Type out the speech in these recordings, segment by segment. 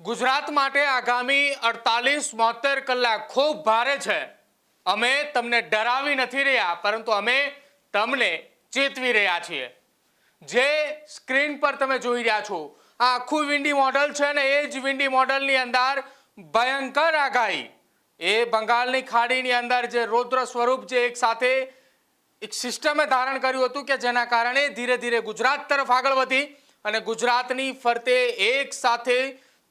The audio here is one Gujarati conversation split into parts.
ગુજરાત માટે આગામી 48-72 કલાક ખૂબ ભારે છે। અમે તમને ડરાવી નથી રહ્યા, પરંતુ અમે તમને ચેતવી રહ્યા છીએ। જે સ્ક્રીન પર તમે જોઈ રહ્યા છો આ આખું વિન્ડી મોડલ છે ને એ જ વિન્ડી મોડલની અંદર ભયંકર આગાહી એ બંગાળની ખાડીની અંદર જે રૌદ્ર સ્વરૂપ જે એક સાથે એક સિસ્ટમે ધારણ કર્યું હતું કે જેના કારણે ધીરે ધીરે ગુજરાત તરફ આગળ વધી અને ગુજરાતની ફરતે એક સાથે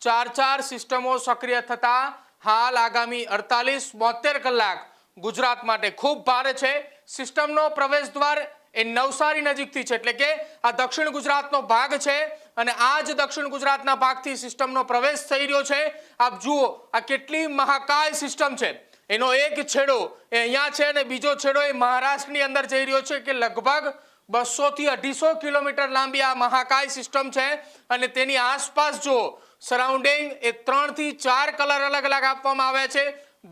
ચાર સિસ્ટમો સક્રિય થતા હાલ આગામી 48-72 કલાક ગુજરાત માટે ખૂબ ભારે છે। સિસ્ટમનો પ્રવેશ દ્વાર એ નવસારી નજીકથી છે, એટલે કે આ દક્ષિણ ગુજરાતનો ભાગ છે અને આ જ દક્ષિણ ગુજરાતના ભાગથી સિસ્ટમનો પ્રવેશ થઈ રહ્યો છે। આપ જુઓ આ કેટલી મહાકાય સિસ્ટમ છે। એનો એક છેડો એ અહીંયા છે અને બીજો છેડો એ મહારાષ્ટ્રની અંદર જઈ રહ્યો છે કે લગભગ 200 થી 250 કિલોમીટર લાંબી આ મહાકાય સિસ્ટમ છે અને તેની આસપાસ જો સરાઉન્ડિંગ એ 3 થી 4 કલર અલગ અલગ આપવામાં આવ્યા છે।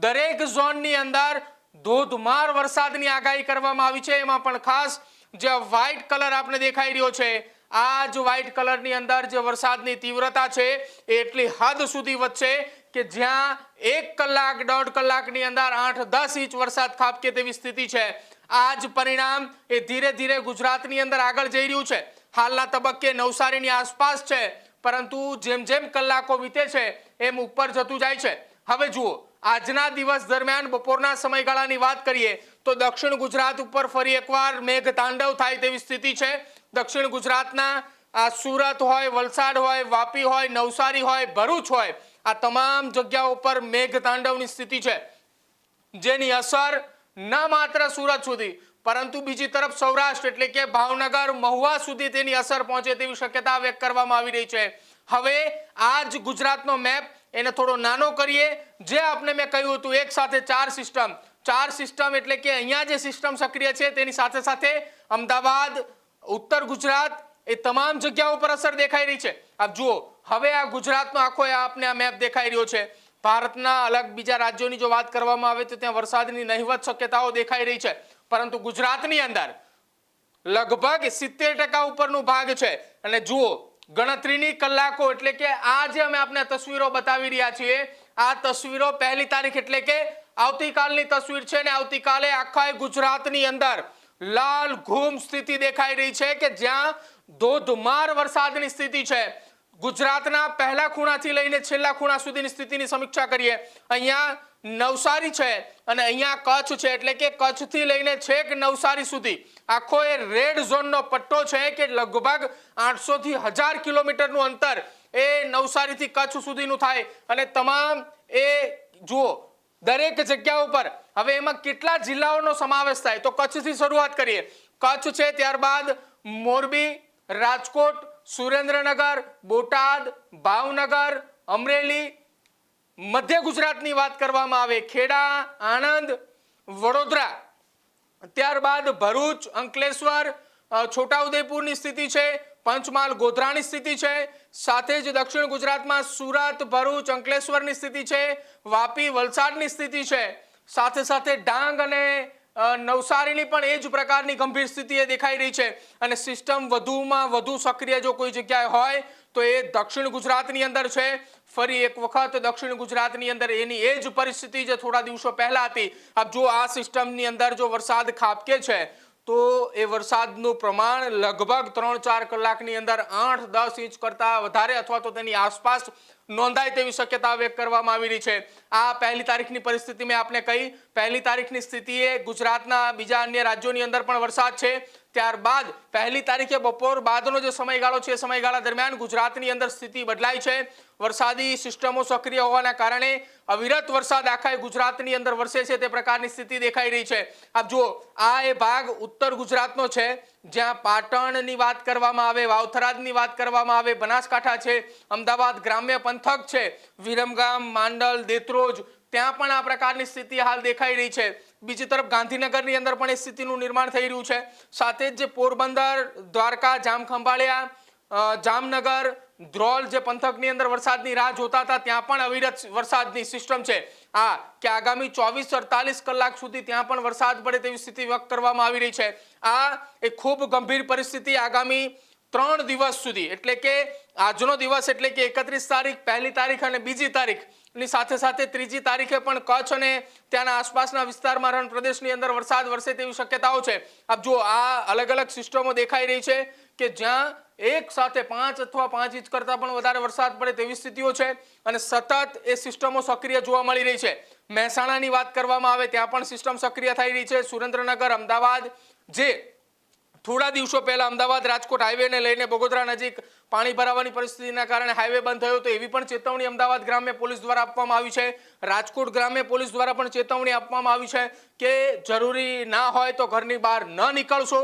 દરેક ઝોનની અંદર ધોધમાર વરસાદની આગાહી કરવામાં આવી છે। એમાં પણ ખાસ જે વ્હાઇટ કલર આપણે દેખાઈ રહ્યો છે આ જ વ્હાઇટ કલરની અંદર જે વરસાદની તીવ્રતા છે એ એટલી હદ સુધી વધશે કે જ્યાં 1 કલાક 1.5 કલાકની અંદર 8-10 ઇંચ વરસાદ ખાબકે તેવી સ્થિતિ છે। આ જ પરિણામ એ ધીરે ધીરે ગુજરાતની અંદર આગળ જઈ રહ્યું છે। હાલના તબક્કે નવસારીની આસપાસ છે, પરંતુ જેમ જેમ કલાકો વીતે છે એમ ઉપર જતું જાય છે। હવે જુઓ આજના દિવસ દરમિયાન બપોરના સમયગાળાની વાત કરીએ તો દક્ષિણ ગુજરાત ઉપર ફરી એકવાર મેઘ તાંડવ થાય તેવી સ્થિતિ છે। દક્ષિણ ગુજરાતના આ સુરત હોય, વલસાડ હોય, વાપી હોય, નવસારી હોય, ભરૂચ હોય, આ તમામ જગ્યાઓ પર મેઘ તાંડવની સ્થિતિ છે, જેની અસર ન માત્ર સુરત સુધી પરંતુ બીજી તરફ સૌરાષ્ટ્ર એટલે કે ભાવનગર, મહુવા સુધી તેની અસર પહોંચે તેવી શક્યતા વ્યક્ત કરવામાં આવી રહી છે। હવે આ જ ગુજરાતનો મેપ એને થોડો નાનો કરીએ। જે આપણે મેં કહ્યું હતું એક સાથે ચાર સિસ્ટમ એટલે કે અહીંયા જે સિસ્ટમ સક્રિય છે તેની સાથે સાથે અમદાવાદ, ઉત્તર ગુજરાત એ તમામ જગ્યાઓ પર અસર દેખાઈ રહી છે। આપ જુઓ હવે આ ગુજરાતનો આખો આપને આ મેપ દેખાઈ રહ્યો છે। ભારતના અલગ બીજા રાજ્યોની જો વાત કરવામાં આવે તો ત્યાં વરસાદની નહિવત શક્યતાઓ દેખાઈ રહી છે, પરંતુ ગુજરાતની અંદર લગભગ 70% ઉપરનો ભાગ છે। અને જુઓ ગણતરીની કલાકો એટલે કે આ જે અમે આપને તસવીરો બતાવી રહ્યા છીએ આ તસવીરો 1 તારીખ એટલે કે આવતીકાલની તસવીર છે ને આવતીકાલે આખા ગુજરાતની અંદર લાલ ઘૂમ સ્થિતિ દેખાઈ રહી છે કે જ્યાં ધોધમાર વરસાદની સ્થિતિ છે। ગુજરાતના પહેલા ખૂણાથી લઈને છેલ્લા ખૂણા સુધીની સ્થિતિની સમીક્ષા કરીએ। અહીંયા નવસારી છે અને અહીંયા કચ્છ છે, એટલે કે કચ્છથી લઈને છેક નવસારી સુધી આખો એ રેડ ઝોનનો પટ્ટો છે કે લગભગ 800 થી 1000 કિલોમીટરનું અંતર એ નવસારીથી કચ્છ સુધીનું થાય અને તમામ એ જુઓ દરેક જગ્યા ઉપર હવે એમાં કેટલા જિલ્લાઓનો સમાવેશ થાય તો કચ્છથી શરૂઆત કરીએ। કચ્છ છે, ત્યારબાદ મોરબી, રાજકોટ, સુરેન્દ્રનગર, બોટાદ, ભાવનગર, અમરેલી, મધ્ય ગુજરાતની વાત કરવામાં આવે ખેડા, આણંદ, વડોદરા, ત્યારબાદ ભરૂચ, અંકલેશ્વર, છોટાઉદેપુરની સ્થિતિ છે, પંચમહાલ, ગોધરાની સ્થિતિ છે, સાથે જ દક્ષિણ ગુજરાતમાં સુરત, ભરૂચ, અંકલેશ્વરની સ્થિતિ છે, વાપી, વલસાડની સ્થિતિ છે, સાથે સાથે ડાંગ અને નવસારીની પણ એ જ પ્રકારની ગંભીર સ્થિતિ એ દેખાઈ રહી છે। અને સિસ્ટમ વધુમાં વધુ સક્રિય જો કોઈ જગ્યાએ હોય તો એ દક્ષિણ ગુજરાતની અંદર છે। ફરી એક વખત દક્ષિણ ગુજરાતની અંદર એની એ જ પરિસ્થિતિ જે થોડા દિવસો પહેલા હતી। આપ જો આ સિસ્ટમની અંદર જો વરસાદ ખાબકે છે તો એ વરસાદનું પ્રમાણ લગભગ 3-4 કલાકની અંદર 8-10 ઇંચ કરતાં વધારે અથવા તો તેની આસપાસ નોંધાય તેવી શક્યતા વ્યક્ત કરવામાં આવી રહી છે। આ 1 તારીખની પરિસ્થિતિ મેં આપને કહી। 1 તારીખની સ્થિતિએ ગુજરાતના બીજા અન્ય રાજ્યોની અંદર પણ વરસાદ છે। ત્યારબાદ 1 તારીખે બપોર બાદનો જે સમયગાળો છે એ સમયગાળા દરમિયાન ગુજરાતની અંદર સ્થિતિ બદલાય છે। વરસાદી સિસ્ટમો સક્રિય હોવાના કારણે અવિરત વરસાદ આખા ગુજરાતની અંદર વરસે છે તે પ્રકારની સ્થિતિ દેખાઈ રહી છે। આપ જુઓ આ એ ભાગ ઉત્તર ગુજરાતનો છે, જ્યાં પાટણની વાત કરવામાં આવે, વાવથરાદની વાત કરવામાં આવે, બનાસકાંઠા છે, અમદાવાદ ગ્રામ્ય પંથક છે, વિરમગામ, માંડલ, દેત્રોજ, ત્યાં પણ આ પ્રકારની સ્થિતિ હાલ દેખાઈ રહી છે। બીજી તરફ ગાંધીનગરની અંદર પણ એ સ્થિતિનું નિર્માણ થઈ રહ્યું છે। સાથે જ જે પોરબંદર, દ્વારકા, જામખંભાળિયા, જામનગર, ધ્રોલ જે પંથકની અંદર વરસાદની રાહ જોતા હતા ત્યાં પણ અવિરત વરસાદની સિસ્ટમ છે આ કે આગામી 24-48 કલાક સુધી ત્યાં પણ વરસાદ પડે તેવી સ્થિતિ વ્યક્ત કરવામાં આવી રહી છે। આ એક ખૂબ ગંભીર પરિસ્થિતિ આગામી 3 દિવસ સુધી, એટલે કે આજનો દિવસ એટલે કે 31 તારીખ, 1લી તારીખ અને 2જી તારીખની સાથે સાથે 3જી તારીખે પણ કચ્છ અને ત્યાંના આસપાસના વિસ્તારમાં રણ પ્રદેશની અંદર વરસાદ વરસે તેવી શક્યતાઓ છે. આપ જુઓ, આ અલગ અલગ સિસ્ટમો દેખાઈ રહી છે કે જ્યાં એક સાથે 5 અથવા 5 ઇંચ કરતાં પણ વધારે વરસાદ પડે તેવી સ્થિતિઓ છે અને સતત એ સિસ્ટમો સક્રિય જોવા મળી રહી છે. મહેસાણાની વાત કરવામાં આવે ત્યાં પણ સિસ્ટમ સક્રિય થઈ રહી છે. સુરેન્દ્રનગર, અમદાવાદ, જે થોડા દિવસો પહેલા અમદાવાદ રાજકોટ હાઈવેને લઈને બગોદરા નજીક પાણી ભરાવાની પરિસ્થિતિના કારણે હાઈવે બંધ થયો તો એવી પણ ચેતવણી અમદાવાદ ગ્રામ્ય પોલીસ દ્વારા આપવામાં આવી છે. રાજકોટ ગ્રામ્ય પોલીસ દ્વારા પણ ચેતવણી આપવામાં આવી છે કે જરૂરી ના હોય તો ઘરની બહાર ન નીકળશો,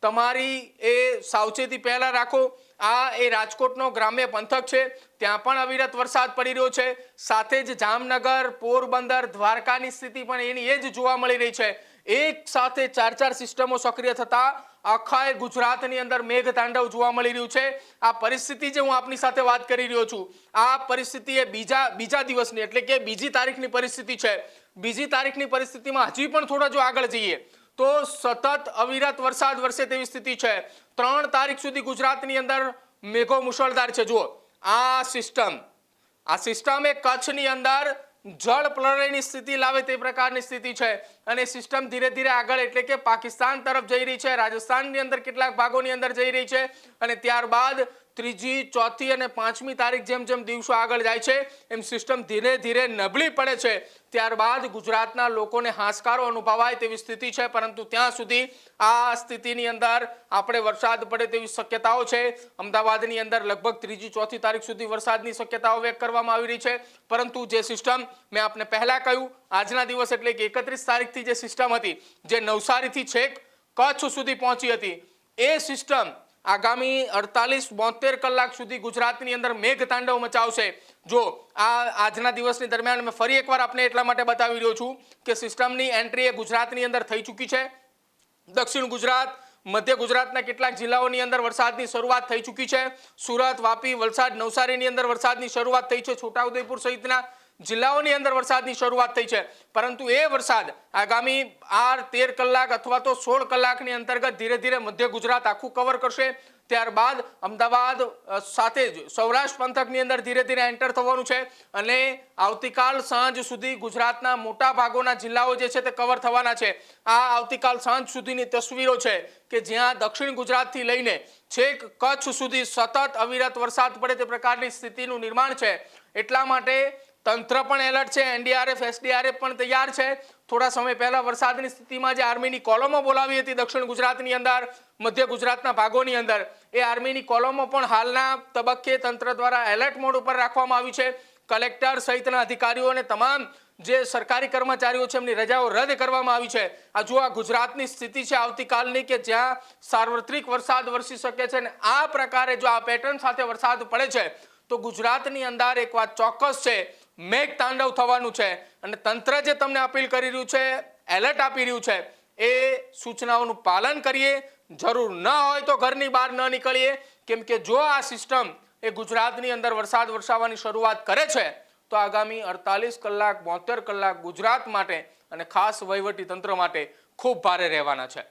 તમારી એ સાવચેતી પહેલા રાખો. આ એ રાજકોટનો ગ્રામ્ય પંથક છે, ત્યાં પણ અવિરત વરસાદ પડી રહ્યો છે. સાથે જ જામનગર, પોરબંદર, દ્વારકાની સ્થિતિ પણ એની એ જ જોવા મળી રહી છે. એક સાથે 4 સિસ્ટમો સક્રિય થતા આખા ગુજરાતની અંદર મેઘ તાંડવ જોવા મળી રહ્યું છે. આ પરિસ્થિતિ જે હું આપની સાથે વાત કરી રહ્યો છું, આ પરિસ્થિતિ એ બીજા દિવસની એટલે કે 2જી તારીખની પરિસ્થિતિ છે. 2જી તારીખની પરિસ્થિતિમાં હજી પણ થોડા જો આગળ જઈએ તો સતત અવિરત વરસાદ વરસે તેવી સ્થિતિ છે. 3 તારીખ સુધી ગુજરાતની અંદર મેઘો મુશળધાર છે. જુઓ, આ સિસ્ટમ એ કચ્છની અંદર જળ પ્રલયની સ્થિતિ લાવે તે પ્રકારની સ્થિતિ છે અને સિસ્ટમ ધીરે ધીરે આગળ એટલે કે પાકિસ્તાન તરફ જઈ રહી છે. રાજસ્થાનની અંદર કેટલાક ભાગોની અંદર જઈ રહી છે અને ત્યારબાદ 3જી, 4થી અને 5મી તારીખ જેમ જેમ દિવસો આગળ જાય છે એમ સિસ્ટમ ધીરે ધીરે નબળી પડે છે. ત્યારબાદ ગુજરાતના લોકોને હાશકારો અનુભવાય તેવી સ્થિતિ છે, પરંતુ ત્યાં સુધી આ સ્થિતિની અંદર આપણે વરસાદ પડે તેવી શક્યતાઓ છે. અમદાવાદની અંદર લગભગ 3જી, 4થી તારીખ સુધી વરસાદની શક્યતાઓ વ્યક્ત કરવામાં આવી રહી છે, પરંતુ જે સિસ્ટમ મેં આપને પહેલા કહ્યું, આજના દિવસ એટલે કે 31 તારીખથી જે સિસ્ટમ હતી જે નવસારીથી છેક કચ્છ સુધી પહોંચી હતી, એ સિસ્ટમ આગામી 48-72 કલાક સુધી ગુજરાતની અંદર મેઘ તાંડવ મચાવશે. જો આજના દિવસની દરમિયાન મેં ફરી એકવાર આપને એટલા માટે બતાવી રહ્યો છું કે સિસ્ટમની એન્ટ્રી એ ગુજરાતની અંદર થઈ ચૂકી છે. દક્ષિણ ગુજરાત, મધ્ય ગુજરાતના કેટલાક જિલ્લાઓની અંદર વરસાદની શરૂઆત થઈ ચૂકી છે. સુરત, વાપી, વલસાડ, નવસારીની અંદર વરસાદની શરૂઆત થઈ છે. છોટાઉદેપુર સહિતના જિલ્લાઓની અંદર વરસાદની શરૂઆત થઈ છે, પરંતુ એ વરસાદ આગામી 13 કલાક અથવા તો 16 કલાકની અંતર્ગત ધીરે ધીરે મધ્ય ગુજરાત આખું કવર કરશે. ત્યારબાદ અમદાવાદ સાથે જ સૌરાષ્ટ્ર પંથકની અંદર ધીરે ધીરે એન્ટર થવાનું છે અને આવતીકાલ સાંજ સુધી ગુજરાતના મોટા ભાગોના જિલ્લાઓ જે છે તે કવર થવાના છે. આ આવતીકાલ સાંજ સુધીની તસવીરો છે કે જ્યાં દક્ષિણ ગુજરાતથી લઈને છેક કચ્છ સુધી સતત અવિરત વરસાદ પડે તે પ્રકારની સ્થિતિનું નિર્માણ છે. એટલા માટે તંત્ર પણ એલર્ટ છે, એનડીઆરએફ, એસડીઆરએફ પણ તૈયાર છે. થોડા સમય પહેલા વરસાદની સ્થિતિમાં જે આર્મીની કોલમો બોલાવી હતી દક્ષિણ ગુજરાતની અંદર, મધ્ય ગુજરાતના ભાગોની અંદર, એ આર્મીની કોલમો પણ હાલના તબક્કે તંત્ર દ્વારા એલર્ટ મોડ ઉપર રાખવામાં આવી છે. કલેક્ટર સહિતના અધિકારીઓ અને તમામ જે સરકારી કર્મચારીઓ છે એમની રજાઓ રદ કરવામાં આવી છે. આ જો આ ગુજરાતની સ્થિતિ છે આવતીકાલની કે જ્યાં સાર્વત્રિક વરસાદ વરસી શકે છે અને આ પ્રકારે જો આ પેટર્ન સાથે વરસાદ પડે છે તો ગુજરાતની અંદર એક વાત ચોક્કસ છે, મેઘ તાંડવ થવાનું છે. અને તંત્ર જે તમને અપીલ કરી રહ્યું છે, એલર્ટ આપી રહ્યું છે, એ સૂચનાઓનું પાલન કરીએ. જરૂર ન હોય તો ઘરની બહાર ન નીકળીએ, કેમ કે જો આ સિસ્ટમ એ ગુજરાતની અંદર વરસાદ વરસાવવાની શરૂઆત કરે છે તો આગામી 48 કલાક 72 કલાક ગુજરાત માટે અને ખાસ વહીવટી તંત્ર માટે ખૂબ ભારે રહેવાના છે.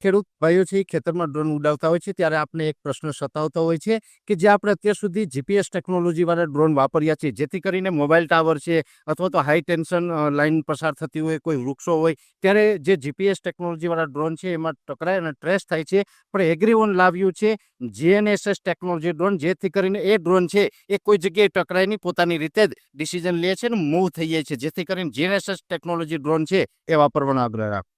ખેડૂત ભાઈઓ છે ખેતરમાં ડ્રોન ઉડાવતા હોય છે ત્યારે આપણે એક પ્રશ્ન સતાવતો હોય છે કે જે આપણે અત્યાર સુધી જીપીએસ ટેકનોલોજી વાળા ડ્રોન વાપર્યા છે, જેથી કરીને મોબાઈલ ટાવર છે અથવા તો હાઈ ટેન્શન લાઈન પસાર થતી હોય, કોઈ વૃક્ષો હોય, ત્યારે જે જીપીએસ ટેકનોલોજી વાળા ડ્રોન છે એમાં ટકરાય અને ટ્રેસ થાય છે. પણ એગ્રીવન લાવ્યું છે જીએનએસએસ ટેકનોલોજી ડ્રોન, જેથી કરીને એ ડ્રોન છે એ કોઈ જગ્યાએ ટકરાય નહીં, પોતાની રીતે જ ડિસિઝન લે છે અને મૂવ થઈ જાય છે. જેથી કરીને જીએનએસએસ ટેકનોલોજી ડ્રોન છે એ વાપરવાનો આગ્રહ રાખો.